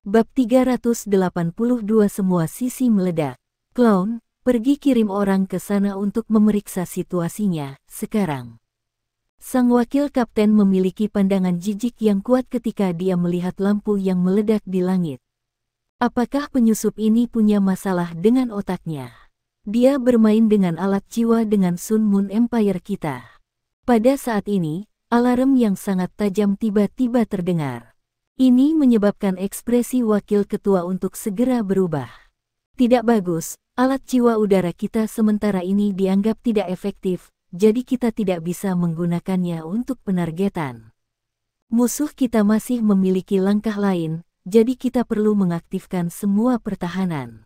Bab 382 Semua sisi meledak. Clown, pergi kirim orang ke sana untuk memeriksa situasinya, sekarang. Sang wakil kapten memiliki pandangan jijik yang kuat ketika dia melihat lampu yang meledak di langit. Apakah penyusup ini punya masalah dengan otaknya? Dia bermain dengan alat jiwa dengan Sun Moon Empire kita. Pada saat ini, alarm yang sangat tajam tiba-tiba terdengar. Ini menyebabkan ekspresi wakil ketua untuk segera berubah. Tidak bagus, alat jiwa udara kita sementara ini dianggap tidak efektif, jadi kita tidak bisa menggunakannya untuk penargetan. Musuh kita masih memiliki langkah lain, jadi kita perlu mengaktifkan semua pertahanan.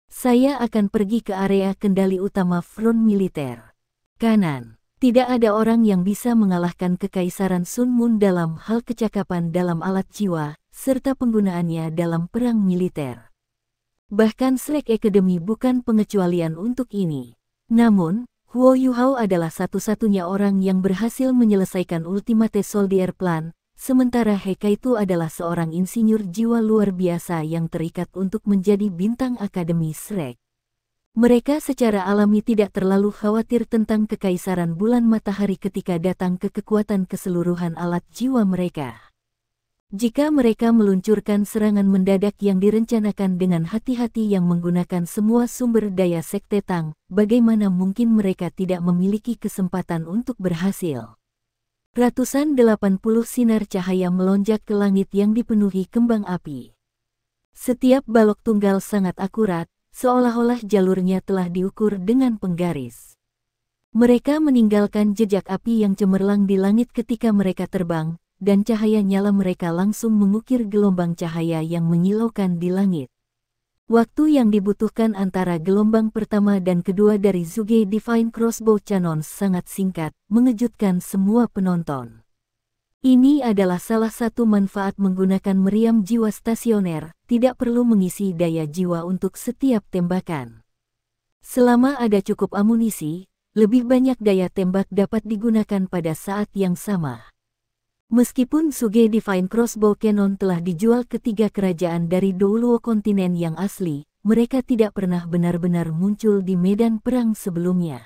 Saya akan pergi ke area kendali utama front militer. Kanan. Tidak ada orang yang bisa mengalahkan kekaisaran Sun Moon dalam hal kecakapan dalam alat jiwa, serta penggunaannya dalam perang militer. Bahkan Slack Academy bukan pengecualian untuk ini. Namun, Huo Yuhao adalah satu-satunya orang yang berhasil menyelesaikan Ultimate Soldier Plan, sementara Hekaitu adalah seorang insinyur jiwa luar biasa yang terikat untuk menjadi bintang Akademi Shrek. Mereka secara alami tidak terlalu khawatir tentang kekaisaran bulan matahari ketika datang ke kekuatan keseluruhan alat jiwa mereka. Jika mereka meluncurkan serangan mendadak yang direncanakan dengan hati-hati yang menggunakan semua sumber daya Sekte Tang, bagaimana mungkin mereka tidak memiliki kesempatan untuk berhasil? Ratusan 80 sinar cahaya melonjak ke langit yang dipenuhi kembang api. Setiap balok tunggal sangat akurat, seolah-olah jalurnya telah diukur dengan penggaris. Mereka meninggalkan jejak api yang cemerlang di langit ketika mereka terbang, dan cahaya nyala mereka langsung mengukir gelombang cahaya yang menyilaukan di langit. Waktu yang dibutuhkan antara gelombang pertama dan kedua dari Zuge Divine Crossbow Cannons sangat singkat, mengejutkan semua penonton. Ini adalah salah satu manfaat menggunakan meriam jiwa stasioner, tidak perlu mengisi daya jiwa untuk setiap tembakan. Selama ada cukup amunisi, lebih banyak daya tembak dapat digunakan pada saat yang sama. Meskipun Zuge Divine Crossbow Cannon telah dijual ke 3 kerajaan dari dua kontinen yang asli, mereka tidak pernah benar-benar muncul di medan perang sebelumnya.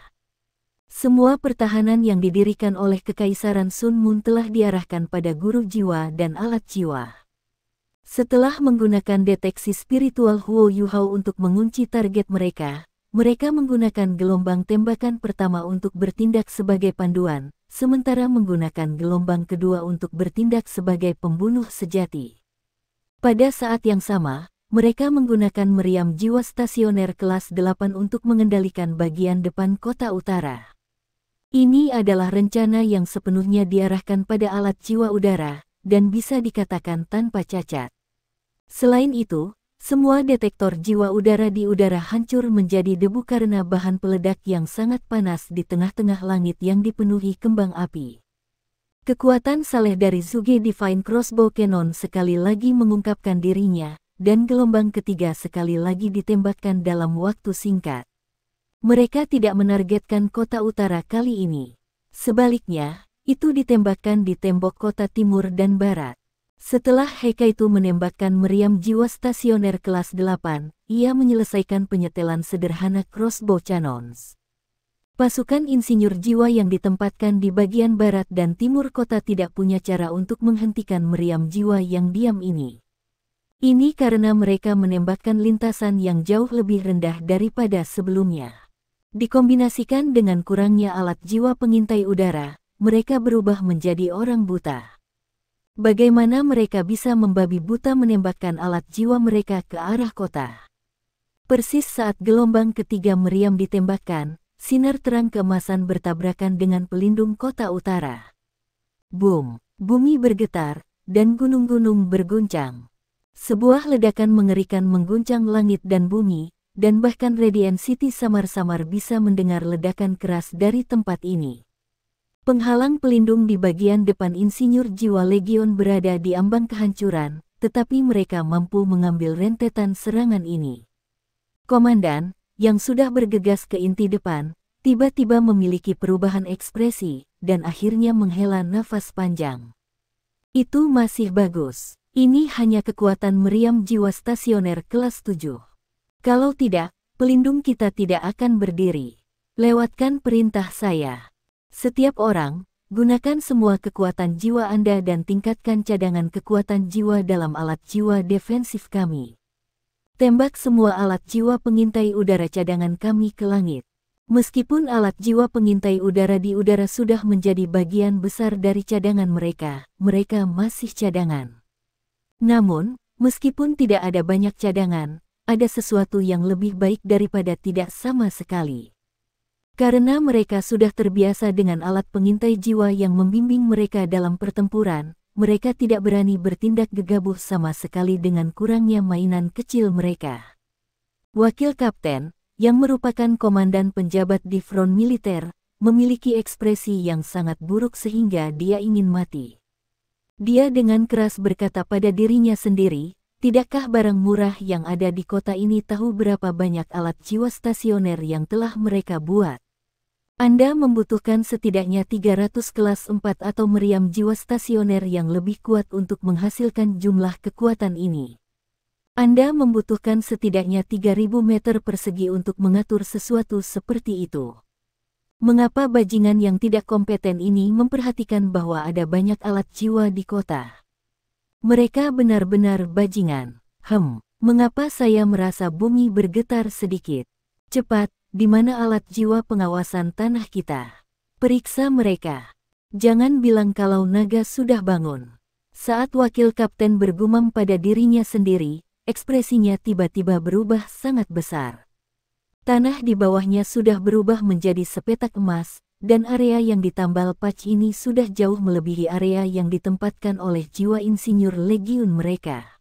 Semua pertahanan yang didirikan oleh Kekaisaran Sun Moon telah diarahkan pada guru jiwa dan alat jiwa. Setelah menggunakan deteksi spiritual Huo Yuhao untuk mengunci target mereka, mereka menggunakan gelombang tembakan pertama untuk bertindak sebagai panduan, sementara menggunakan gelombang kedua untuk bertindak sebagai pembunuh sejati. Pada saat yang sama, mereka menggunakan meriam jiwa stasioner kelas 8 untuk mengendalikan bagian depan kota utara. Ini adalah rencana yang sepenuhnya diarahkan pada alat jiwa udara, dan bisa dikatakan tanpa cacat. Selain itu, semua detektor jiwa udara di udara hancur menjadi debu karena bahan peledak yang sangat panas di tengah-tengah langit yang dipenuhi kembang api. Kekuatan saleh dari Zuge Divine Crossbow Cannon sekali lagi mengungkapkan dirinya, dan gelombang ketiga sekali lagi ditembakkan dalam waktu singkat. Mereka tidak menargetkan kota utara kali ini. Sebaliknya, itu ditembakkan di tembok kota timur dan barat. Setelah Hekaitu menembakkan meriam jiwa stasioner kelas 8, ia menyelesaikan penyetelan sederhana crossbow cannons. Pasukan insinyur jiwa yang ditempatkan di bagian barat dan timur kota tidak punya cara untuk menghentikan meriam jiwa yang diam ini. Ini karena mereka menembakkan lintasan yang jauh lebih rendah daripada sebelumnya. Dikombinasikan dengan kurangnya alat jiwa pengintai udara, mereka berubah menjadi orang buta. Bagaimana mereka bisa membabi buta menembakkan alat jiwa mereka ke arah kota? Persis saat gelombang ketiga meriam ditembakkan, sinar terang keemasan bertabrakan dengan pelindung kota utara. Boom! Bumi bergetar, dan gunung-gunung berguncang. Sebuah ledakan mengerikan mengguncang langit dan bumi, dan bahkan Radiant City samar-samar bisa mendengar ledakan keras dari tempat ini. Penghalang pelindung di bagian depan insinyur jiwa Legion berada di ambang kehancuran, tetapi mereka mampu mengambil rentetan serangan ini. Komandan, yang sudah bergegas ke inti depan, tiba-tiba memiliki perubahan ekspresi, dan akhirnya menghela nafas panjang. Itu masih bagus. Ini hanya kekuatan meriam jiwa stasioner kelas 7. Kalau tidak, pelindung kita tidak akan berdiri. Lewatkan perintah saya. Setiap orang, gunakan semua kekuatan jiwa Anda dan tingkatkan cadangan kekuatan jiwa dalam alat jiwa defensif kami. Tembak semua alat jiwa pengintai udara cadangan kami ke langit. Meskipun alat jiwa pengintai udara di udara sudah menjadi bagian besar dari cadangan mereka masih cadangan. Namun, meskipun tidak ada banyak cadangan, ada sesuatu yang lebih baik daripada tidak sama sekali. Karena mereka sudah terbiasa dengan alat pengintai jiwa yang membimbing mereka dalam pertempuran, mereka tidak berani bertindak gegabah sama sekali dengan kurangnya mainan kecil mereka. Wakil Kapten, yang merupakan komandan penjabat di front militer, memiliki ekspresi yang sangat buruk sehingga dia ingin mati. Dia dengan keras berkata pada dirinya sendiri, tidakkah barang murah yang ada di kota ini tahu berapa banyak alat jiwa stasioner yang telah mereka buat? Anda membutuhkan setidaknya 300 kelas 4 atau meriam jiwa stasioner yang lebih kuat untuk menghasilkan jumlah kekuatan ini. Anda membutuhkan setidaknya 3.000 meter persegi untuk mengatur sesuatu seperti itu. Mengapa bajingan yang tidak kompeten ini memperhatikan bahwa ada banyak alat jiwa di kota? Mereka benar-benar bajingan. Mengapa saya merasa bumi bergetar sedikit? Cepat, di mana alat jiwa pengawasan tanah kita? Periksa mereka. Jangan bilang kalau naga sudah bangun. Saat wakil kapten bergumam pada dirinya sendiri, ekspresinya tiba-tiba berubah sangat besar. Tanah di bawahnya sudah berubah menjadi sepetak emas, dan area yang ditambal patch ini sudah jauh melebihi area yang ditempatkan oleh jiwa insinyur legiun mereka.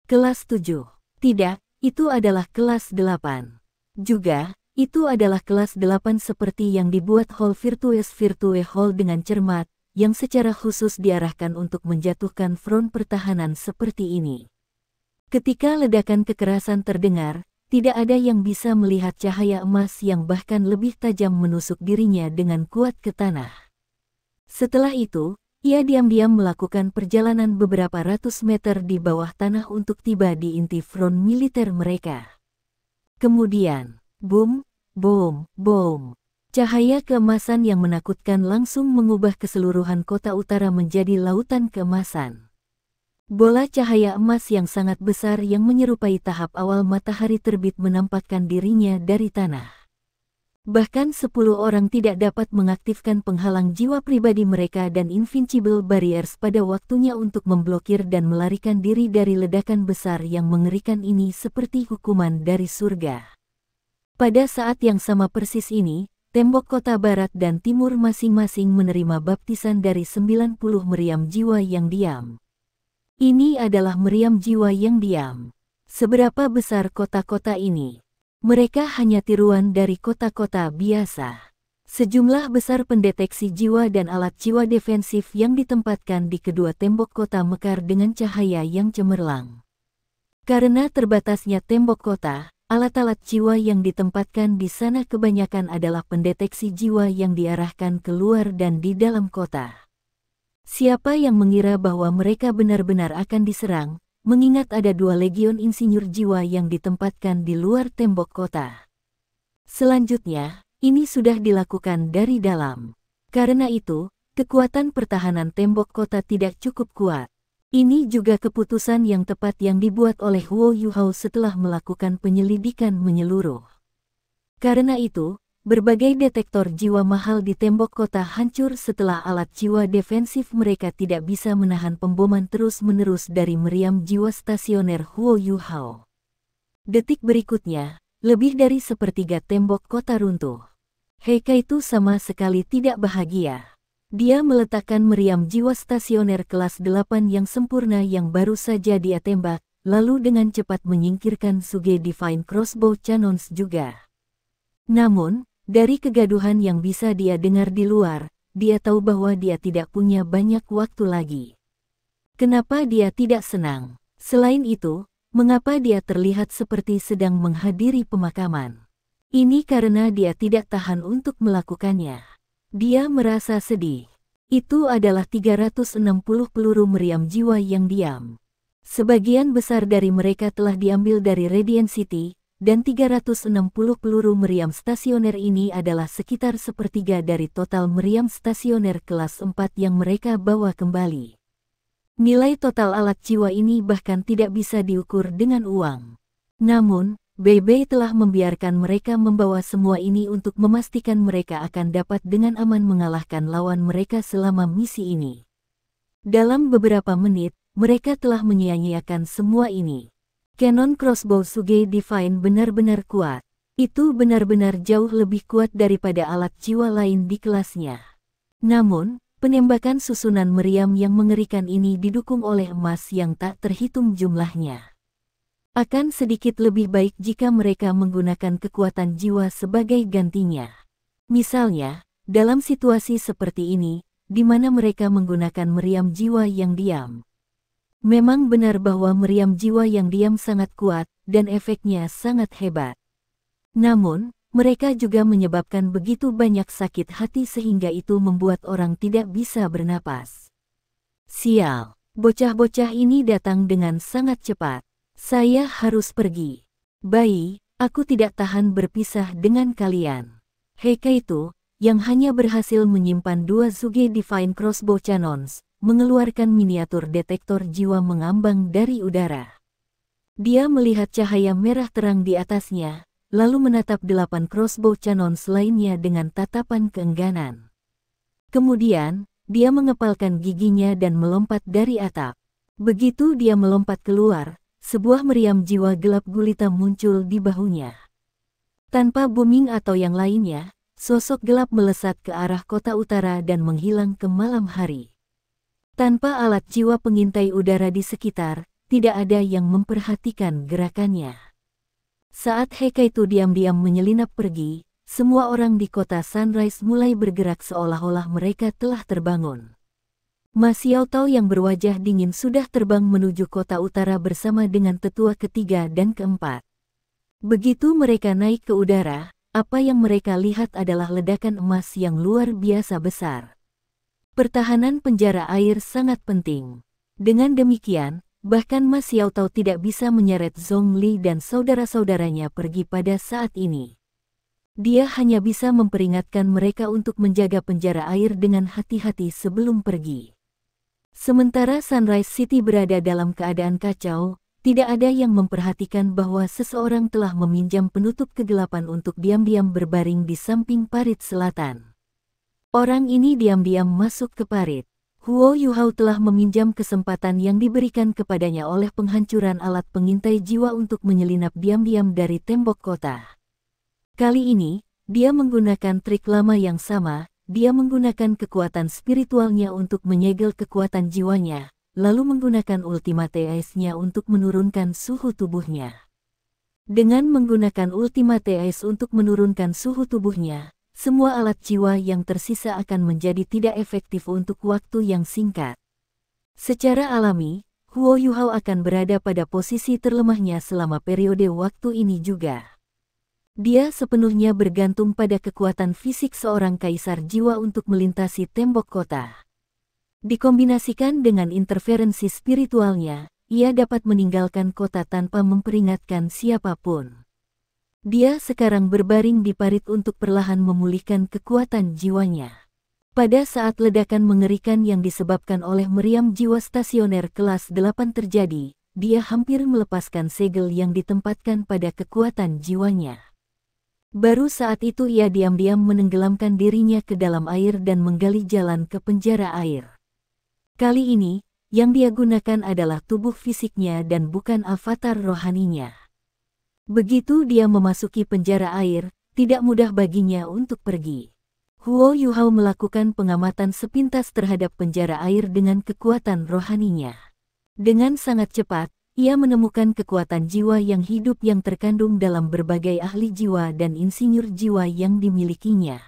Kelas 7. Tidak, itu adalah kelas 8. Juga, itu adalah kelas 8 seperti yang dibuat Hall Virtue Hall dengan cermat, yang secara khusus diarahkan untuk menjatuhkan front pertahanan seperti ini. Ketika ledakan kekerasan terdengar, tidak ada yang bisa melihat cahaya emas yang bahkan lebih tajam menusuk dirinya dengan kuat ke tanah. Setelah itu, ia diam-diam melakukan perjalanan beberapa ratus meter di bawah tanah untuk tiba di inti front militer mereka. Kemudian, boom, boom, boom. Cahaya keemasan yang menakutkan langsung mengubah keseluruhan kota utara menjadi lautan keemasan. Bola cahaya emas yang sangat besar yang menyerupai tahap awal matahari terbit menampakkan dirinya dari tanah. Bahkan 10 orang tidak dapat mengaktifkan penghalang jiwa pribadi mereka dan invincible barriers pada waktunya untuk memblokir dan melarikan diri dari ledakan besar yang mengerikan ini seperti hukuman dari surga. Pada saat yang sama persis ini, tembok kota barat dan timur masing-masing menerima baptisan dari 90 meriam jiwa yang diam. Ini adalah meriam jiwa yang diam. Seberapa besar kota-kota ini? Mereka hanya tiruan dari kota-kota biasa. Sejumlah besar pendeteksi jiwa dan alat jiwa defensif yang ditempatkan di kedua tembok kota mekar dengan cahaya yang cemerlang. Karena terbatasnya tembok kota, alat-alat jiwa yang ditempatkan di sana kebanyakan adalah pendeteksi jiwa yang diarahkan keluar dan di dalam kota. Siapa yang mengira bahwa mereka benar-benar akan diserang, mengingat ada 2 legion insinyur jiwa yang ditempatkan di luar tembok kota. Selanjutnya, ini sudah dilakukan dari dalam. Karena itu, kekuatan pertahanan tembok kota tidak cukup kuat. Ini juga keputusan yang tepat yang dibuat oleh Huo Yuhao setelah melakukan penyelidikan menyeluruh. Karena itu, berbagai detektor jiwa mahal di tembok kota hancur setelah alat jiwa defensif mereka tidak bisa menahan pemboman terus-menerus dari meriam jiwa stasioner Huo Yuhao. Detik berikutnya, lebih dari sepertiga tembok kota runtuh. Heikaitu sama sekali tidak bahagia. Dia meletakkan meriam jiwa stasioner kelas 8 yang sempurna yang baru saja dia tembak, lalu dengan cepat menyingkirkan Suge Divine Crossbow Cannons juga. Namun, dari kegaduhan yang bisa dia dengar di luar, dia tahu bahwa dia tidak punya banyak waktu lagi. Kenapa dia tidak senang? Selain itu, mengapa dia terlihat seperti sedang menghadiri pemakaman? Ini karena dia tidak tahan untuk melakukannya. Dia merasa sedih. Itu adalah 360 peluru meriam jiwa yang diam. Sebagian besar dari mereka telah diambil dari Radiant City, dan 360 peluru meriam stasioner ini adalah sekitar sepertiga dari total meriam stasioner kelas 4 yang mereka bawa kembali. Nilai total alat jiwa ini bahkan tidak bisa diukur dengan uang. Namun, BB telah membiarkan mereka membawa semua ini untuk memastikan mereka akan dapat dengan aman mengalahkan lawan mereka selama misi ini. Dalam beberapa menit, mereka telah menyia-nyiakan semua ini. Cannon crossbow Suge Divine benar-benar kuat. Itu benar-benar jauh lebih kuat daripada alat jiwa lain di kelasnya. Namun, penembakan susunan meriam yang mengerikan ini didukung oleh emas yang tak terhitung jumlahnya. Akan sedikit lebih baik jika mereka menggunakan kekuatan jiwa sebagai gantinya. Misalnya, dalam situasi seperti ini, di mana mereka menggunakan meriam jiwa yang diam. Memang benar bahwa meriam jiwa yang diam sangat kuat, dan efeknya sangat hebat. Namun, mereka juga menyebabkan begitu banyak sakit hati sehingga itu membuat orang tidak bisa bernapas. Sial, bocah-bocah ini datang dengan sangat cepat. Saya harus pergi. Bayi, aku tidak tahan berpisah dengan kalian. Heikaitu, yang hanya berhasil menyimpan 2 Suge Divine Crossbow Cannons, mengeluarkan miniatur detektor jiwa mengambang dari udara. Dia melihat cahaya merah terang di atasnya, lalu menatap 8 crossbow cannons lainnya dengan tatapan keengganan. Kemudian, dia mengepalkan giginya dan melompat dari atap. Begitu dia melompat keluar, sebuah meriam jiwa gelap gulita muncul di bahunya. Tanpa booming atau yang lainnya, sosok gelap melesat ke arah kota utara dan menghilang ke malam hari. Tanpa alat jiwa pengintai udara di sekitar, tidak ada yang memperhatikan gerakannya. Saat Heikaitu diam-diam menyelinap pergi, semua orang di kota Sunrise mulai bergerak seolah-olah mereka telah terbangun. Ma Xiaotao yang berwajah dingin sudah terbang menuju kota utara bersama dengan tetua ketiga dan keempat. Begitu mereka naik ke udara, apa yang mereka lihat adalah ledakan emas yang luar biasa besar. Pertahanan penjara air sangat penting. Dengan demikian, bahkan Ma Xiaotao tidak bisa menyeret Zhongli dan saudara-saudaranya pergi pada saat ini. Dia hanya bisa memperingatkan mereka untuk menjaga penjara air dengan hati-hati sebelum pergi. Sementara Sunrise City berada dalam keadaan kacau, tidak ada yang memperhatikan bahwa seseorang telah meminjam penutup kegelapan untuk diam-diam berbaring di samping parit selatan. Orang ini diam-diam masuk ke parit. Huo Yuhao telah meminjam kesempatan yang diberikan kepadanya oleh penghancuran alat pengintai jiwa untuk menyelinap diam-diam dari tembok kota. Kali ini, dia menggunakan trik lama yang sama, dia menggunakan kekuatan spiritualnya untuk menyegel kekuatan jiwanya, lalu menggunakan Ultimate Ice-nya untuk menurunkan suhu tubuhnya. Dengan menggunakan Ultimate Ice untuk menurunkan suhu tubuhnya, semua alat jiwa yang tersisa akan menjadi tidak efektif untuk waktu yang singkat. Secara alami, Huo Yuhao akan berada pada posisi terlemahnya selama periode waktu ini juga. Dia sepenuhnya bergantung pada kekuatan fisik seorang kaisar jiwa untuk melintasi tembok kota. Dikombinasikan dengan interferensi spiritualnya, ia dapat meninggalkan kota tanpa memperingatkan siapapun. Dia sekarang berbaring di parit untuk perlahan memulihkan kekuatan jiwanya. Pada saat ledakan mengerikan yang disebabkan oleh meriam jiwa stasioner kelas 8 terjadi, dia hampir melepaskan segel yang ditempatkan pada kekuatan jiwanya. Baru saat itu ia diam-diam menenggelamkan dirinya ke dalam air dan menggali jalan ke penjara air. Kali ini, yang dia gunakan adalah tubuh fisiknya dan bukan avatar rohaninya. Begitu dia memasuki penjara air, tidak mudah baginya untuk pergi. Huo Yuhao melakukan pengamatan sepintas terhadap penjara air dengan kekuatan rohaninya. Dengan sangat cepat, ia menemukan kekuatan jiwa yang hidup yang terkandung dalam berbagai ahli jiwa dan insinyur jiwa yang dimilikinya.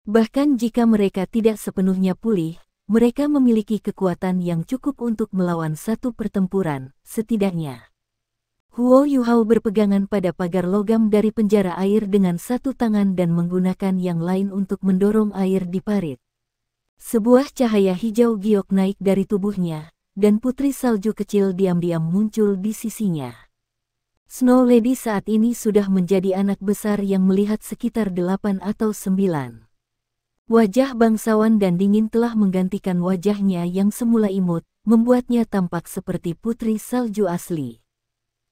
Bahkan jika mereka tidak sepenuhnya pulih, mereka memiliki kekuatan yang cukup untuk melawan satu pertempuran, setidaknya. Huo Yuhao berpegangan pada pagar logam dari penjara air dengan satu tangan dan menggunakan yang lain untuk mendorong air di parit. Sebuah cahaya hijau giok naik dari tubuhnya, dan putri salju kecil diam-diam muncul di sisinya. Snow Lady saat ini sudah menjadi anak besar yang melihat sekitar 8 atau 9. Wajah bangsawan dan dingin telah menggantikan wajahnya yang semula imut, membuatnya tampak seperti putri salju asli.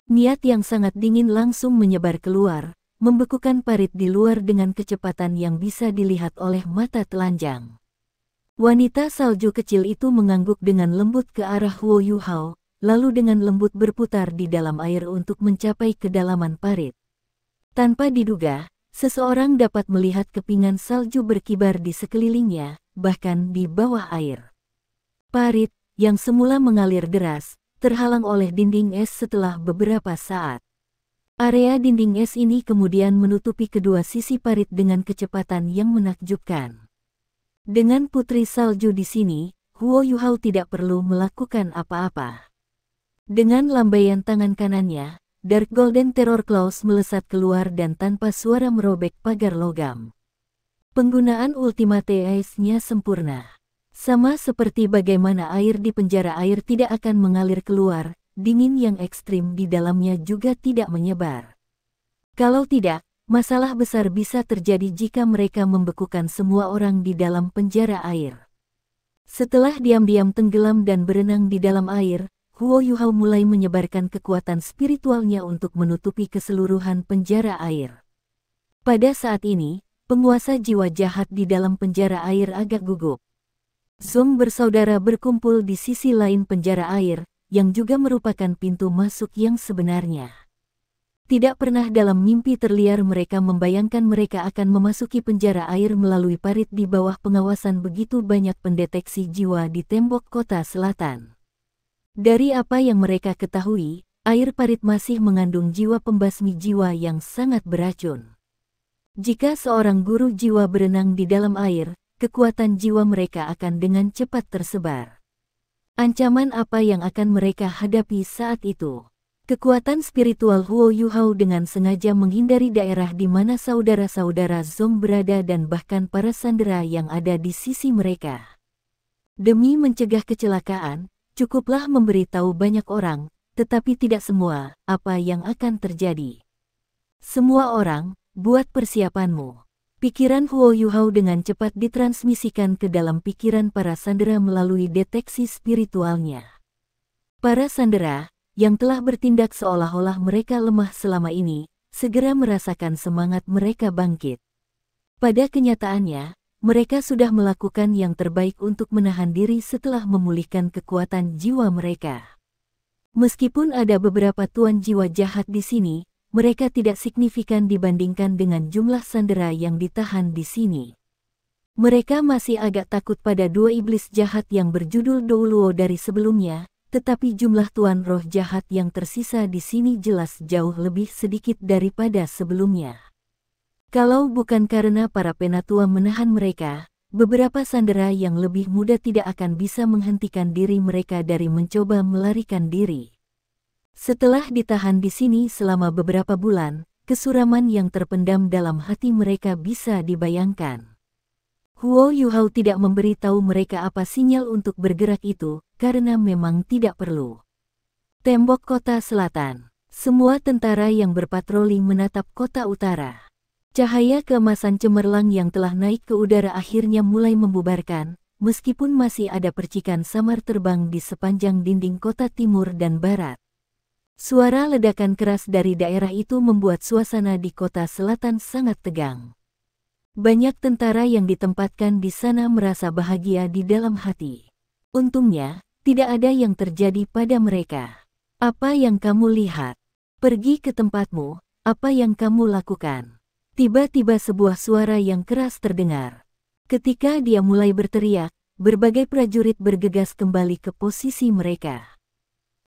Niat yang sangat dingin langsung menyebar keluar, membekukan parit di luar dengan kecepatan yang bisa dilihat oleh mata telanjang. Wanita salju kecil itu mengangguk dengan lembut ke arah Huo Yuhao, lalu dengan lembut berputar di dalam air untuk mencapai kedalaman parit. Tanpa diduga, seseorang dapat melihat kepingan salju berkibar di sekelilingnya, bahkan di bawah air. Parit, yang semula mengalir deras, terhalang oleh dinding es setelah beberapa saat. Area dinding es ini kemudian menutupi kedua sisi parit dengan kecepatan yang menakjubkan. Dengan putri salju di sini, Huo Yuhao tidak perlu melakukan apa-apa. Dengan lambaian tangan kanannya, Dark Golden Terror Claws melesat keluar dan tanpa suara merobek pagar logam. Penggunaan Ultimate Ice-nya sempurna. Sama seperti bagaimana air di penjara air tidak akan mengalir keluar, dingin yang ekstrim di dalamnya juga tidak menyebar. Kalau tidak, masalah besar bisa terjadi jika mereka membekukan semua orang di dalam penjara air. Setelah diam-diam tenggelam dan berenang di dalam air, Huo Yuhao mulai menyebarkan kekuatan spiritualnya untuk menutupi keseluruhan penjara air. Pada saat ini, penguasa jiwa jahat di dalam penjara air agak gugup. Zong bersaudara berkumpul di sisi lain penjara air, yang juga merupakan pintu masuk yang sebenarnya. Tidak pernah dalam mimpi terliar mereka membayangkan mereka akan memasuki penjara air melalui parit di bawah pengawasan begitu banyak pendeteksi jiwa di tembok kota selatan. Dari apa yang mereka ketahui, air parit masih mengandung jiwa pembasmi jiwa yang sangat beracun. Jika seorang guru jiwa berenang di dalam air, kekuatan jiwa mereka akan dengan cepat tersebar. Ancaman apa yang akan mereka hadapi saat itu? Kekuatan spiritual Huo Yuhao dengan sengaja menghindari daerah di mana saudara-saudara Zong berada dan bahkan para sandera yang ada di sisi mereka. Demi mencegah kecelakaan, cukuplah memberitahu banyak orang, tetapi tidak semua, apa yang akan terjadi. Semua orang, buat persiapanmu. Pikiran Huo Yuhao dengan cepat ditransmisikan ke dalam pikiran para sandera melalui deteksi spiritualnya. Para sandera, yang telah bertindak seolah-olah mereka lemah selama ini, segera merasakan semangat mereka bangkit. Pada kenyataannya, mereka sudah melakukan yang terbaik untuk menahan diri setelah memulihkan kekuatan jiwa mereka. Meskipun ada beberapa tuan jiwa jahat di sini, mereka tidak signifikan dibandingkan dengan jumlah sandera yang ditahan di sini. Mereka masih agak takut pada dua iblis jahat yang berjudul Douluo dari sebelumnya, tetapi jumlah tuan roh jahat yang tersisa di sini jelas jauh lebih sedikit daripada sebelumnya. Kalau bukan karena para penatua menahan mereka, beberapa sandera yang lebih muda tidak akan bisa menghentikan diri mereka dari mencoba melarikan diri. Setelah ditahan di sini selama beberapa bulan, kesuraman yang terpendam dalam hati mereka bisa dibayangkan. Huo Yuhao tidak memberitahu mereka apa sinyal untuk bergerak itu, karena memang tidak perlu. Tembok kota selatan. Semua tentara yang berpatroli menatap kota utara. Cahaya keemasan cemerlang yang telah naik ke udara akhirnya mulai membubarkan, meskipun masih ada percikan samar terbang di sepanjang dinding kota timur dan barat. Suara ledakan keras dari daerah itu membuat suasana di kota selatan sangat tegang. Banyak tentara yang ditempatkan di sana merasa bahagia di dalam hati. Untungnya, tidak ada yang terjadi pada mereka. Apa yang kamu lihat? Pergi ke tempatmu, apa yang kamu lakukan? Tiba-tiba sebuah suara yang keras terdengar. Ketika dia mulai berteriak, berbagai prajurit bergegas kembali ke posisi mereka.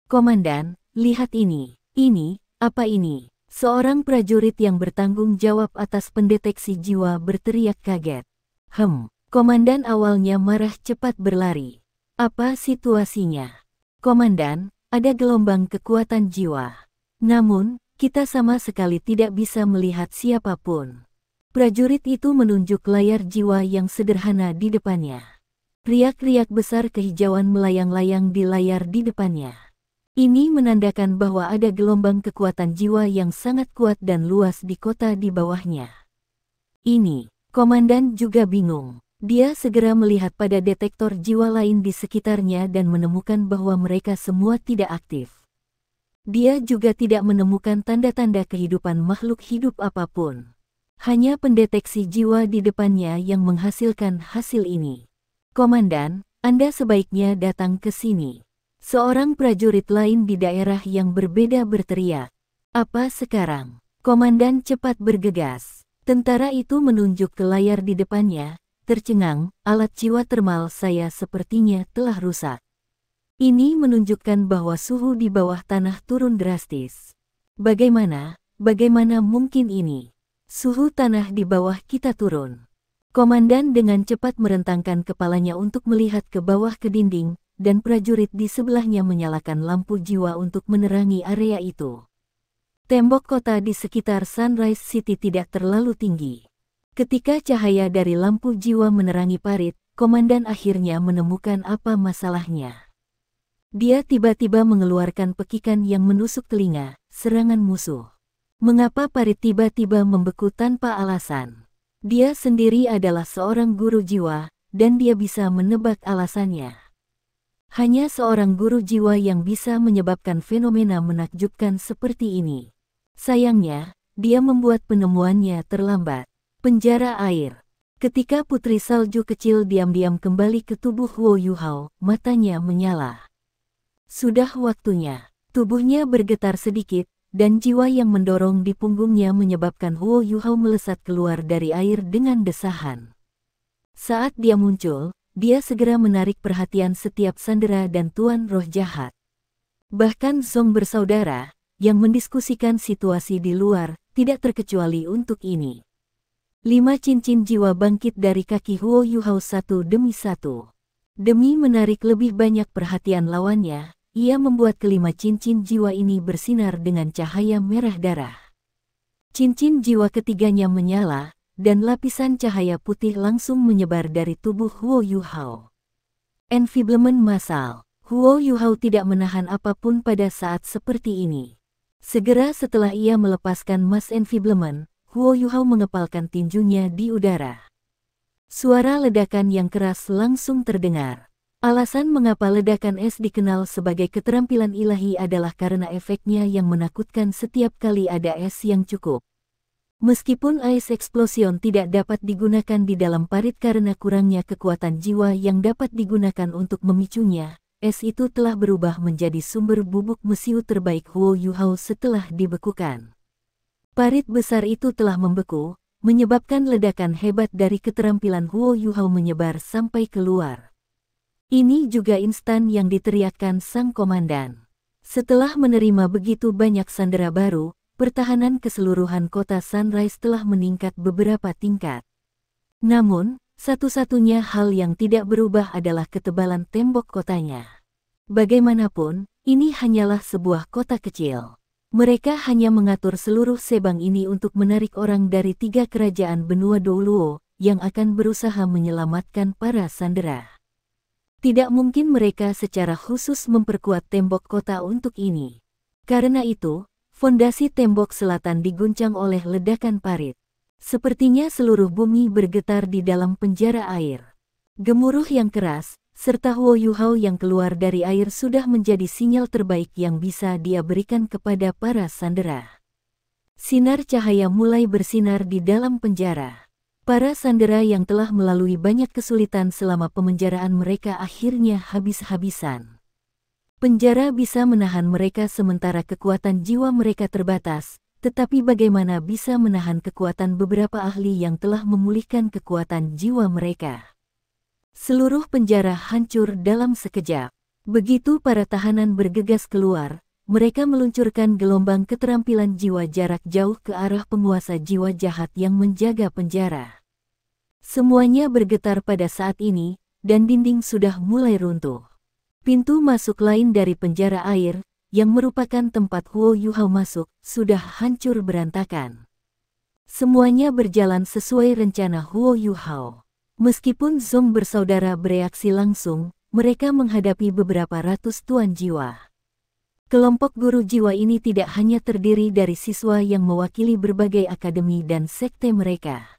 Komandan, lihat ini. Ini, apa ini? Seorang prajurit yang bertanggung jawab atas pendeteksi jiwa berteriak kaget. Komandan awalnya marah cepat berlari. Apa situasinya? Komandan, ada gelombang kekuatan jiwa. Namun, kita sama sekali tidak bisa melihat siapapun. Prajurit itu menunjuk layar jiwa yang sederhana di depannya. Riak-riak besar kehijauan melayang-layang di layar di depannya. Ini menandakan bahwa ada gelombang kekuatan jiwa yang sangat kuat dan luas di kota di bawahnya. Ini, komandan juga bingung. Dia segera melihat pada detektor jiwa lain di sekitarnya dan menemukan bahwa mereka semua tidak aktif. Dia juga tidak menemukan tanda-tanda kehidupan makhluk hidup apapun. Hanya pendeteksi jiwa di depannya yang menghasilkan hasil ini. Komandan, Anda sebaiknya datang ke sini. Seorang prajurit lain di daerah yang berbeda berteriak. Apa sekarang? Komandan cepat bergegas. Tentara itu menunjuk ke layar di depannya, tercengang, alat jiwa termal saya sepertinya telah rusak. Ini menunjukkan bahwa suhu di bawah tanah turun drastis. Bagaimana mungkin ini? Suhu tanah di bawah kita turun. Komandan dengan cepat merentangkan kepalanya untuk melihat ke bawah ke dinding, dan prajurit di sebelahnya menyalakan lampu jiwa untuk menerangi area itu. Tembok kota di sekitar Sunrise City tidak terlalu tinggi. Ketika cahaya dari lampu jiwa menerangi parit, komandan akhirnya menemukan apa masalahnya. Dia tiba-tiba mengeluarkan pekikan yang menusuk telinga, serangan musuh. Mengapa parit tiba-tiba membeku tanpa alasan? Dia sendiri adalah seorang guru jiwa, dan dia bisa menebak alasannya. Hanya seorang guru jiwa yang bisa menyebabkan fenomena menakjubkan seperti ini. Sayangnya, dia membuat penemuannya terlambat. Penjara air. Ketika putri salju kecil diam-diam kembali ke tubuh Huo Yuhao, matanya menyala. Sudah waktunya. Tubuhnya bergetar sedikit, dan jiwa yang mendorong di punggungnya menyebabkan Huo Yuhao melesat keluar dari air dengan desahan. Saat dia muncul, dia segera menarik perhatian setiap sandera dan tuan roh jahat. Bahkan Song bersaudara, yang mendiskusikan situasi di luar, tidak terkecuali untuk ini. 5 cincin jiwa bangkit dari kaki Huo Yuhao satu demi satu. Demi menarik lebih banyak perhatian lawannya, ia membuat kelima cincin jiwa ini bersinar dengan cahaya merah darah. Cincin jiwa ketiganya menyala, dan lapisan cahaya putih langsung menyebar dari tubuh Huo Yuhao. Enfiblement massal. Huo Yuhao tidak menahan apapun pada saat seperti ini. Segera setelah ia melepaskan mass enfiblement, Huo Yuhao mengepalkan tinjunya di udara. Suara ledakan yang keras langsung terdengar. Alasan mengapa ledakan es dikenal sebagai keterampilan ilahi adalah karena efeknya yang menakutkan setiap kali ada es yang cukup. Meskipun Ice Explosion tidak dapat digunakan di dalam parit karena kurangnya kekuatan jiwa yang dapat digunakan untuk memicunya, es itu telah berubah menjadi sumber bubuk mesiu terbaik Huo Yuhao setelah dibekukan. Parit besar itu telah membeku, menyebabkan ledakan hebat dari keterampilan Huo Yuhao menyebar sampai keluar. Ini juga instan yang diteriakkan sang komandan. Setelah menerima begitu banyak sandera baru, pertahanan keseluruhan kota Sunrise telah meningkat beberapa tingkat. Namun, satu-satunya hal yang tidak berubah adalah ketebalan tembok kotanya. Bagaimanapun, ini hanyalah sebuah kota kecil. Mereka hanya mengatur seluruh sebang ini untuk menarik orang dari 3 kerajaan benua Douluo, yang akan berusaha menyelamatkan para sandera. Tidak mungkin mereka secara khusus memperkuat tembok kota untuk ini. Karena itu, fondasi tembok selatan diguncang oleh ledakan parit. Sepertinya seluruh bumi bergetar di dalam penjara air. Gemuruh yang keras, serta Huo Yuhao yang keluar dari air sudah menjadi sinyal terbaik yang bisa dia berikan kepada para sandera. Sinar cahaya mulai bersinar di dalam penjara. Para sandera yang telah melalui banyak kesulitan selama pemenjaraan mereka akhirnya habis-habisan. Penjara bisa menahan mereka sementara kekuatan jiwa mereka terbatas, tetapi bagaimana bisa menahan kekuatan beberapa ahli yang telah memulihkan kekuatan jiwa mereka? Seluruh penjara hancur dalam sekejap. Begitu para tahanan bergegas keluar, mereka meluncurkan gelombang keterampilan jiwa jarak jauh ke arah penguasa jiwa jahat yang menjaga penjara. Semuanya bergetar pada saat ini, dan dinding sudah mulai runtuh. Pintu masuk lain dari penjara air, yang merupakan tempat Huo Yuhao masuk, sudah hancur berantakan. Semuanya berjalan sesuai rencana Huo Yuhao. Meskipun Zong bersaudara bereaksi langsung, mereka menghadapi beberapa ratus tuan jiwa. Kelompok guru jiwa ini tidak hanya terdiri dari siswa yang mewakili berbagai akademi dan sekte mereka.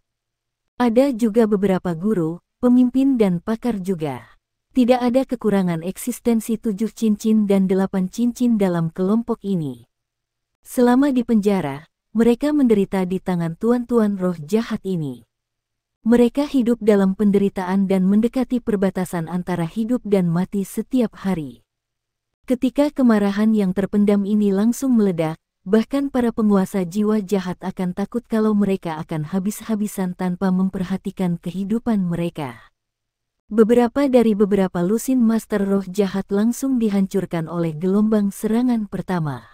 Ada juga beberapa guru, pemimpin dan pakar juga. Tidak ada kekurangan eksistensi 7 cincin dan 8 cincin dalam kelompok ini. Selama di penjara, mereka menderita di tangan tuan-tuan roh jahat ini. Mereka hidup dalam penderitaan dan mendekati perbatasan antara hidup dan mati setiap hari. Ketika kemarahan yang terpendam ini langsung meledak, bahkan para penguasa jiwa jahat akan takut kalau mereka akan habis-habisan tanpa memperhatikan kehidupan mereka. Beberapa lusin master roh jahat langsung dihancurkan oleh gelombang serangan pertama.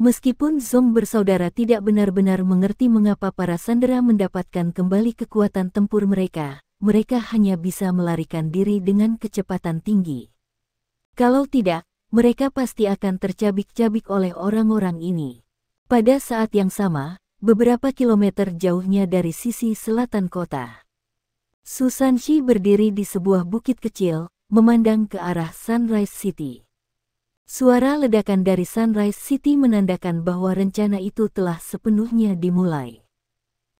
Meskipun Zong bersaudara tidak benar-benar mengerti mengapa para sandera mendapatkan kembali kekuatan tempur mereka, mereka hanya bisa melarikan diri dengan kecepatan tinggi. Kalau tidak, mereka pasti akan tercabik-cabik oleh orang-orang ini. Pada saat yang sama, beberapa kilometer jauhnya dari sisi selatan kota, Su Sanxi berdiri di sebuah bukit kecil, memandang ke arah Sunrise City. Suara ledakan dari Sunrise City menandakan bahwa rencana itu telah sepenuhnya dimulai.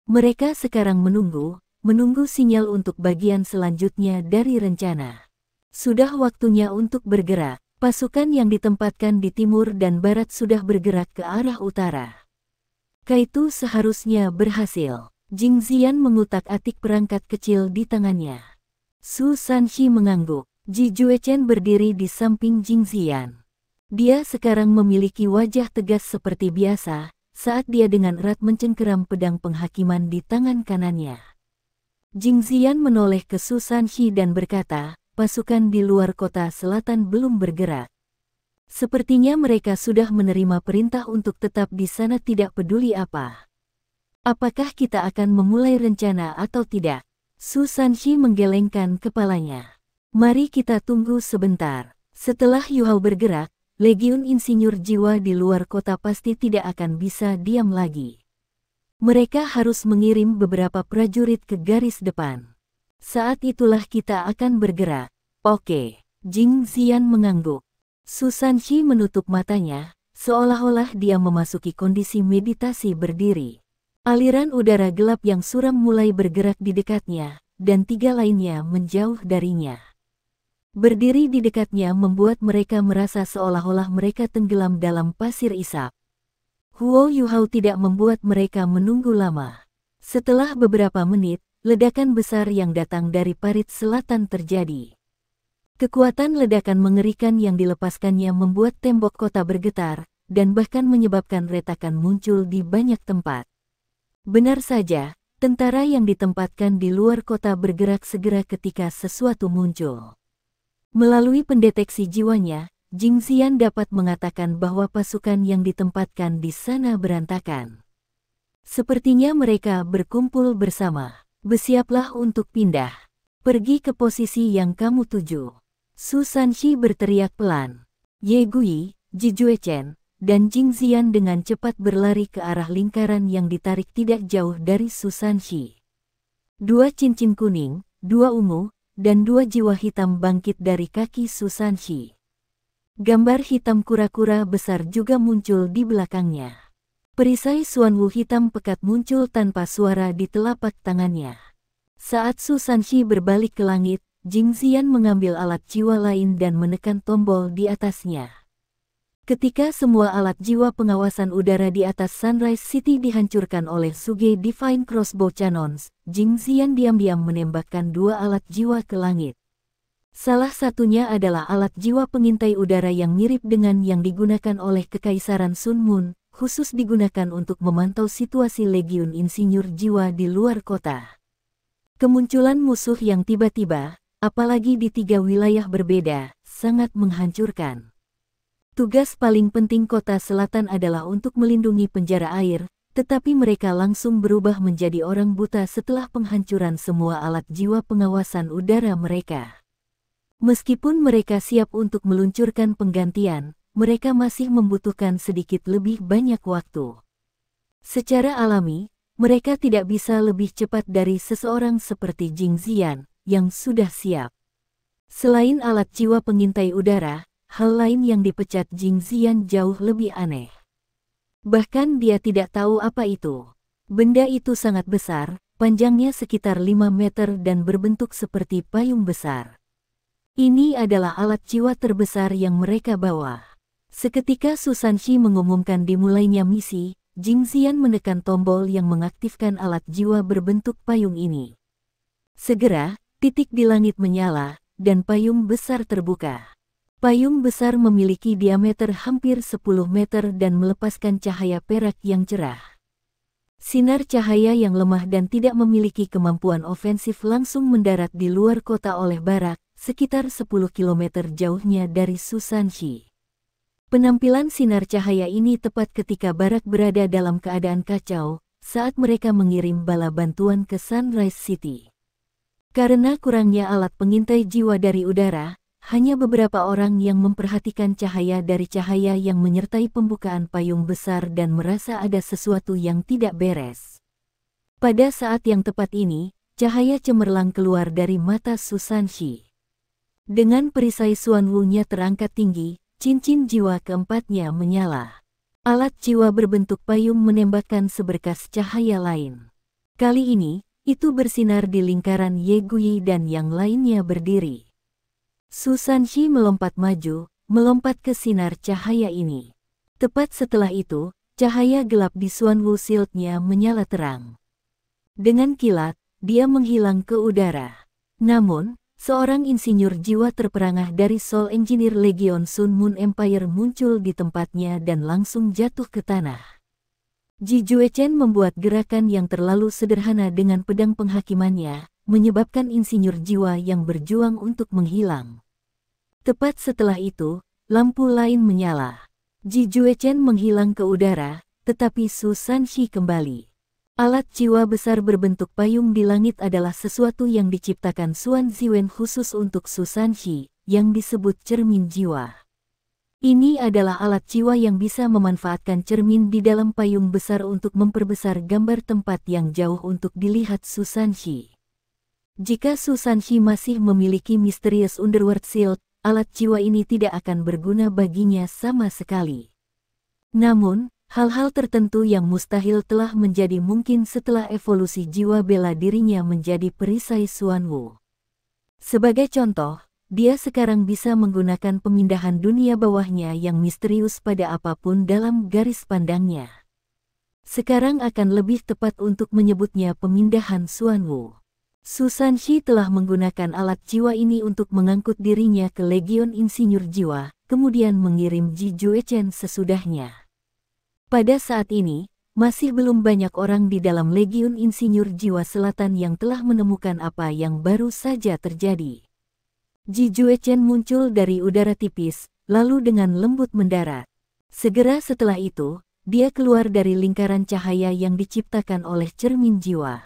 Mereka sekarang menunggu sinyal untuk bagian selanjutnya dari rencana. Sudah waktunya untuk bergerak. Pasukan yang ditempatkan di timur dan barat sudah bergerak ke arah utara. Kaitu seharusnya berhasil. Jing Ziyan mengutak-atik perangkat kecil di tangannya. Su Sanxi mengangguk. Ji Juechen berdiri di samping Jing Ziyan. Dia sekarang memiliki wajah tegas seperti biasa, saat dia dengan erat mencengkeram pedang penghakiman di tangan kanannya. Jing Ziyan menoleh ke Su Sanxi dan berkata, pasukan di luar kota selatan belum bergerak. Sepertinya mereka sudah menerima perintah untuk tetap di sana tidak peduli apa. Apakah kita akan memulai rencana atau tidak? Su Sanxi menggelengkan kepalanya. Mari kita tunggu sebentar. Setelah Yu Hao bergerak, Legiun Insinyur Jiwa di luar kota pasti tidak akan bisa diam lagi. Mereka harus mengirim beberapa prajurit ke garis depan. Saat itulah kita akan bergerak. Oke, Jing Ziyan mengangguk. Su Sanxi menutup matanya, seolah-olah dia memasuki kondisi meditasi berdiri. Aliran udara gelap yang suram mulai bergerak di dekatnya, dan 3 lainnya menjauh darinya. Berdiri di dekatnya membuat mereka merasa seolah-olah mereka tenggelam dalam pasir isap. Huo Yuhao tidak membuat mereka menunggu lama. Setelah beberapa menit, ledakan besar yang datang dari parit selatan terjadi. Kekuatan ledakan mengerikan yang dilepaskannya membuat tembok kota bergetar, dan bahkan menyebabkan retakan muncul di banyak tempat. Benar saja, tentara yang ditempatkan di luar kota bergerak segera ketika sesuatu muncul. Melalui pendeteksi jiwanya, Jing Ziyan dapat mengatakan bahwa pasukan yang ditempatkan di sana berantakan. Sepertinya mereka berkumpul bersama. Bersiaplah untuk pindah. Pergi ke posisi yang kamu tuju. Su Sanxi berteriak pelan. Ye Gui, Ji Juechen, dan Jing Ziyan dengan cepat berlari ke arah lingkaran yang ditarik tidak jauh dari Su Sanxi. 2 cincin kuning, 2 ungu, dan 2 jiwa hitam bangkit dari kaki Su Sanxi. Gambar hitam kura-kura besar juga muncul di belakangnya. Perisai Xuanwu hitam pekat muncul tanpa suara di telapak tangannya. Saat Su Sanxi berbalik ke langit, Jing Ziyan mengambil alat jiwa lain dan menekan tombol di atasnya. Ketika semua alat jiwa pengawasan udara di atas Sunrise City dihancurkan oleh Suge Divine Crossbow Cannons, Jing Ziyan diam-diam menembakkan 2 alat jiwa ke langit. Salah satunya adalah alat jiwa pengintai udara yang mirip dengan yang digunakan oleh Kekaisaran Sun Moon, khusus digunakan untuk memantau situasi Legiun Insinyur Jiwa di luar kota. Kemunculan musuh yang tiba-tiba, apalagi di 3 wilayah berbeda, sangat menghancurkan. Tugas paling penting kota selatan adalah untuk melindungi penjara air, tetapi mereka langsung berubah menjadi orang buta setelah penghancuran semua alat jiwa pengawasan udara mereka. Meskipun mereka siap untuk meluncurkan penggantian, mereka masih membutuhkan sedikit lebih banyak waktu. Secara alami, mereka tidak bisa lebih cepat dari seseorang seperti Jing Ziyan, yang sudah siap. Selain alat jiwa pengintai udara, hal lain yang dipecat Jing Ziyan jauh lebih aneh. Bahkan dia tidak tahu apa itu. Benda itu sangat besar, panjangnya sekitar 5 meter dan berbentuk seperti payung besar. Ini adalah alat jiwa terbesar yang mereka bawa. Seketika Su Sanxi mengumumkan dimulainya misi, Jing Ziyan menekan tombol yang mengaktifkan alat jiwa berbentuk payung ini. Segera, titik di langit menyala, dan payung besar terbuka. Payung besar memiliki diameter hampir 10 meter dan melepaskan cahaya perak yang cerah. Sinar cahaya yang lemah dan tidak memiliki kemampuan ofensif langsung mendarat di luar kota oleh barak, sekitar 10 km jauhnya dari Su Sanxi. Penampilan sinar cahaya ini tepat ketika barak berada dalam keadaan kacau, saat mereka mengirim bala bantuan ke Sunrise City. Karena kurangnya alat pengintai jiwa dari udara, hanya beberapa orang yang memperhatikan cahaya dari cahaya yang menyertai pembukaan payung besar dan merasa ada sesuatu yang tidak beres. Pada saat yang tepat ini, cahaya cemerlang keluar dari mata Su Sanxi. Dengan perisai Xuanwu-nya terangkat tinggi, cincin jiwa keempatnya menyala. Alat jiwa berbentuk payung menembakkan seberkas cahaya lain. Kali ini, itu bersinar di lingkaran Ye Guyi dan yang lainnya berdiri. Su Sanxi melompat maju, melompat ke sinar cahaya ini. Tepat setelah itu, cahaya gelap di Xuanwu Shield-nya menyala terang. Dengan kilat, dia menghilang ke udara. Namun, seorang insinyur jiwa terperangah dari Soul Engineer Legion Sun Moon Empire muncul di tempatnya dan langsung jatuh ke tanah. Ji Juechen membuat gerakan yang terlalu sederhana dengan pedang penghakimannya, menyebabkan insinyur jiwa yang berjuang untuk menghilang. Tepat setelah itu, lampu lain menyala. Ji Juechen menghilang ke udara, tetapi Su Sanxi kembali. Alat jiwa besar berbentuk payung di langit adalah sesuatu yang diciptakan Xuan Ziwen khusus untuk Su Sanxi, yang disebut cermin jiwa. Ini adalah alat jiwa yang bisa memanfaatkan cermin di dalam payung besar untuk memperbesar gambar tempat yang jauh untuk dilihat Su Sanxi. Jika Su Sanxi masih memiliki Mysterious Underworld Shield, alat jiwa ini tidak akan berguna baginya sama sekali. Namun, hal-hal tertentu yang mustahil telah menjadi mungkin setelah evolusi jiwa bela dirinya menjadi perisai Xuanwu. Sebagai contoh, dia sekarang bisa menggunakan pemindahan dunia bawahnya yang misterius pada apapun dalam garis pandangnya. Sekarang akan lebih tepat untuk menyebutnya pemindahan Xuanwu. Su Sanxi telah menggunakan alat jiwa ini untuk mengangkut dirinya ke Legion Insinyur Jiwa, kemudian mengirim Ji Juechen sesudahnya. Pada saat ini, masih belum banyak orang di dalam Legiun Insinyur Jiwa Selatan yang telah menemukan apa yang baru saja terjadi. Ji Juechen muncul dari udara tipis, lalu dengan lembut mendarat. Segera setelah itu, dia keluar dari lingkaran cahaya yang diciptakan oleh cermin jiwa.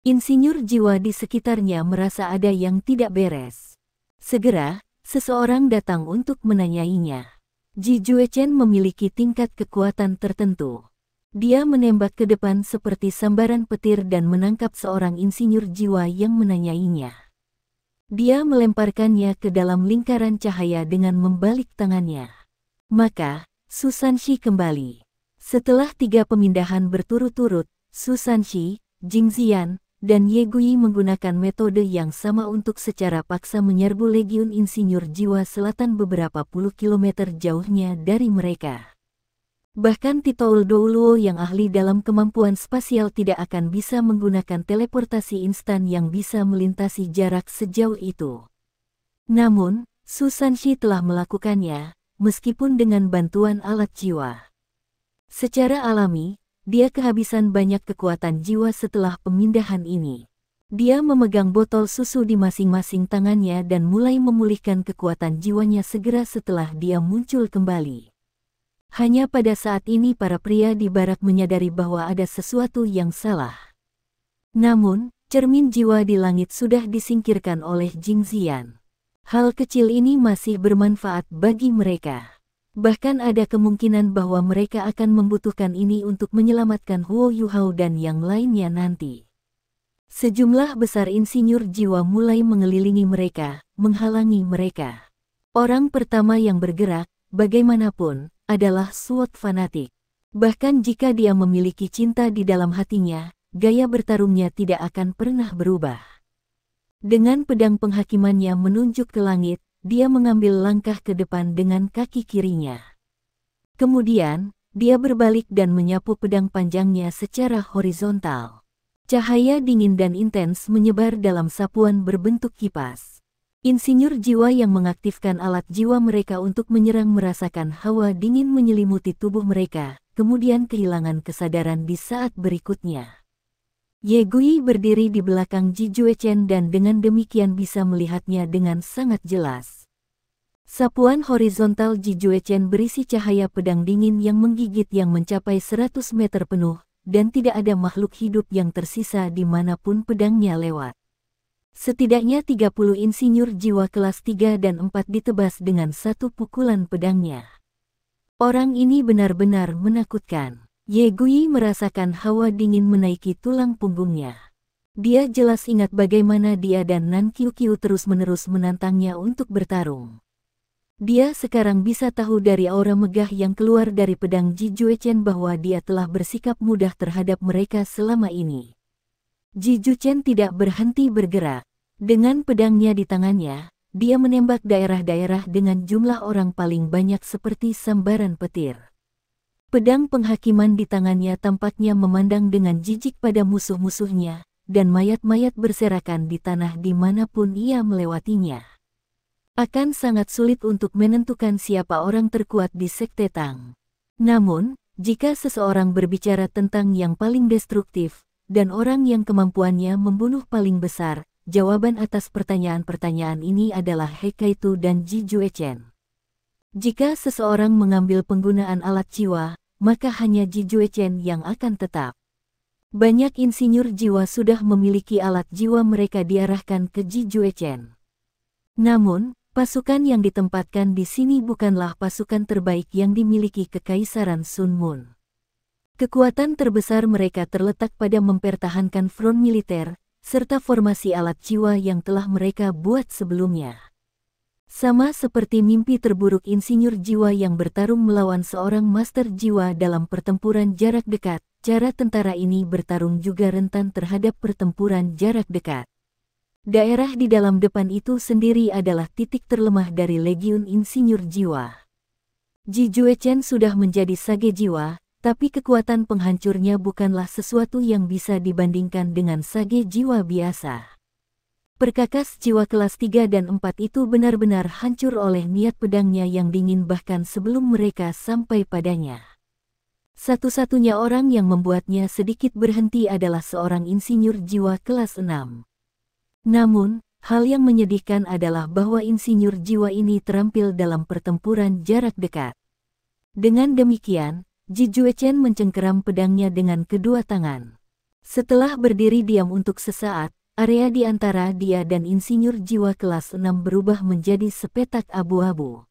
Insinyur jiwa di sekitarnya merasa ada yang tidak beres. Segera, seseorang datang untuk menanyainya. Ji Juechen memiliki tingkat kekuatan tertentu. Dia menembak ke depan seperti sambaran petir dan menangkap seorang insinyur jiwa yang menanyainya. Dia melemparkannya ke dalam lingkaran cahaya dengan membalik tangannya. Maka, Su Sanxi kembali. Setelah 3 pemindahan berturut-turut, Su Sanxi, Jing Ziyan, dan Ye Guyi menggunakan metode yang sama untuk secara paksa menyerbu Legiun Insinyur Jiwa Selatan beberapa puluh kilometer jauhnya dari mereka. Bahkan Titoul Douluo yang ahli dalam kemampuan spasial tidak akan bisa menggunakan teleportasi instan yang bisa melintasi jarak sejauh itu. Namun, Su Sanxi telah melakukannya, meskipun dengan bantuan alat jiwa. Secara alami, dia kehabisan banyak kekuatan jiwa setelah pemindahan ini. Dia memegang botol susu di masing-masing tangannya dan mulai memulihkan kekuatan jiwanya segera setelah dia muncul kembali. Hanya pada saat ini para pria di barak menyadari bahwa ada sesuatu yang salah. Namun, cermin jiwa di langit sudah disingkirkan oleh Jing Ziyan. Hal kecil ini masih bermanfaat bagi mereka. Bahkan ada kemungkinan bahwa mereka akan membutuhkan ini untuk menyelamatkan Huo Yuhao dan yang lainnya nanti. Sejumlah besar insinyur jiwa mulai mengelilingi mereka, menghalangi mereka. Orang pertama yang bergerak, bagaimanapun, adalah Sword fanatik. Bahkan jika dia memiliki cinta di dalam hatinya, gaya bertarungnya tidak akan pernah berubah. Dengan pedang penghakimannya menunjuk ke langit, dia mengambil langkah ke depan dengan kaki kirinya. Kemudian, dia berbalik dan menyapu pedang panjangnya secara horizontal. Cahaya dingin dan intens menyebar dalam sapuan berbentuk kipas. Insinyur jiwa yang mengaktifkan alat jiwa mereka untuk menyerang merasakan hawa dingin menyelimuti tubuh mereka, kemudian kehilangan kesadaran di saat berikutnya. Ye Gui berdiri di belakang Ji Juechen dan dengan demikian bisa melihatnya dengan sangat jelas. Sapuan horizontal Ji Juechen berisi cahaya pedang dingin yang menggigit yang mencapai 100 meter penuh, dan tidak ada makhluk hidup yang tersisa dimanapun pedangnya lewat. Setidaknya 30 insinyur jiwa kelas 3 dan 4 ditebas dengan satu pukulan pedangnya. Orang ini benar-benar menakutkan. Ye Gui merasakan hawa dingin menaiki tulang punggungnya. Dia jelas ingat bagaimana dia dan Nan Qiuqiu terus-menerus menantangnya untuk bertarung. Dia sekarang bisa tahu dari aura megah yang keluar dari pedang Ji Juechen bahwa dia telah bersikap mudah terhadap mereka selama ini. Ji Juechen tidak berhenti bergerak. Dengan pedangnya di tangannya, dia menembak daerah-daerah dengan jumlah orang paling banyak seperti sambaran petir. Pedang penghakiman di tangannya tampaknya memandang dengan jijik pada musuh-musuhnya, dan mayat-mayat berserakan di tanah dimanapun ia melewatinya. Akan sangat sulit untuk menentukan siapa orang terkuat di Sekte Tang. Namun, jika seseorang berbicara tentang yang paling destruktif, dan orang yang kemampuannya membunuh paling besar, jawaban atas pertanyaan-pertanyaan ini adalah He Kaitu dan Ji Juechen. Jika seseorang mengambil penggunaan alat jiwa, maka hanya Ji Juechen yang akan tetap. Banyak insinyur jiwa sudah memiliki alat jiwa mereka diarahkan ke Ji Juechen. Namun, pasukan yang ditempatkan di sini bukanlah pasukan terbaik yang dimiliki Kekaisaran Sun Moon. Kekuatan terbesar mereka terletak pada mempertahankan front militer, serta formasi alat jiwa yang telah mereka buat sebelumnya. Sama seperti mimpi terburuk insinyur jiwa yang bertarung melawan seorang master jiwa dalam pertempuran jarak dekat, cara tentara ini bertarung juga rentan terhadap pertempuran jarak dekat. Daerah di dalam depan itu sendiri adalah titik terlemah dari legiun insinyur jiwa. Ji Juechen sudah menjadi sage jiwa, tapi kekuatan penghancurnya bukanlah sesuatu yang bisa dibandingkan dengan sage jiwa biasa. Perkakas jiwa kelas 3 dan 4 itu benar-benar hancur oleh niat pedangnya yang dingin bahkan sebelum mereka sampai padanya. Satu-satunya orang yang membuatnya sedikit berhenti adalah seorang insinyur jiwa kelas 6. Namun, hal yang menyedihkan adalah bahwa insinyur jiwa ini terampil dalam pertempuran jarak dekat. Dengan demikian, Ji Juechen mencengkeram pedangnya dengan kedua tangan. Setelah berdiri diam untuk sesaat, area di antara dia dan insinyur jiwa kelas 6 berubah menjadi sepetak abu-abu.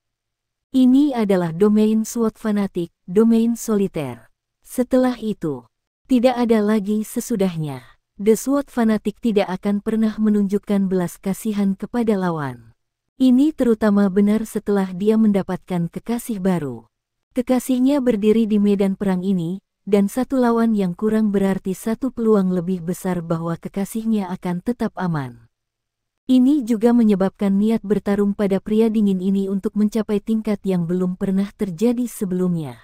Ini adalah domain SWOT fanatik, domain soliter. Setelah itu, tidak ada lagi sesudahnya. The SWOT fanatik tidak akan pernah menunjukkan belas kasihan kepada lawan. Ini terutama benar setelah dia mendapatkan kekasih baru. Kekasihnya berdiri di medan perang ini, dan satu lawan yang kurang berarti satu peluang lebih besar bahwa kekasihnya akan tetap aman. Ini juga menyebabkan niat bertarung pada pria dingin ini untuk mencapai tingkat yang belum pernah terjadi sebelumnya.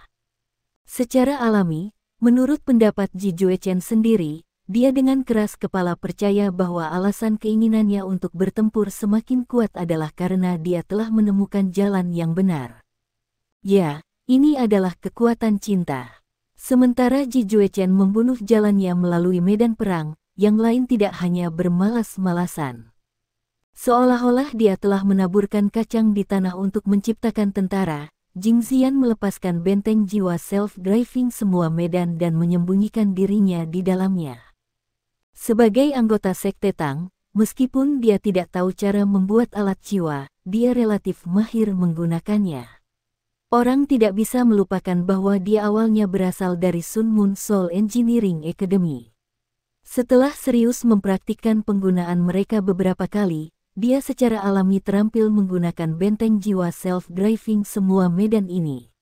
Secara alami, menurut pendapat Ji Juechen sendiri, dia dengan keras kepala percaya bahwa alasan keinginannya untuk bertempur semakin kuat adalah karena dia telah menemukan jalan yang benar. Ya, ini adalah kekuatan cinta. Sementara Ji Juechen membunuh jalannya melalui medan perang, yang lain tidak hanya bermalas-malasan. Seolah-olah dia telah menaburkan kacang di tanah untuk menciptakan tentara, Jing Xian melepaskan benteng jiwa self-driving semua medan dan menyembunyikan dirinya di dalamnya. Sebagai anggota Sekte Tang, meskipun dia tidak tahu cara membuat alat jiwa, dia relatif mahir menggunakannya. Orang tidak bisa melupakan bahwa dia awalnya berasal dari Sun Moon Soul Engineering Academy. Setelah serius mempraktikkan penggunaan mereka beberapa kali, dia secara alami terampil menggunakan benteng jiwa self-driving semua medan ini.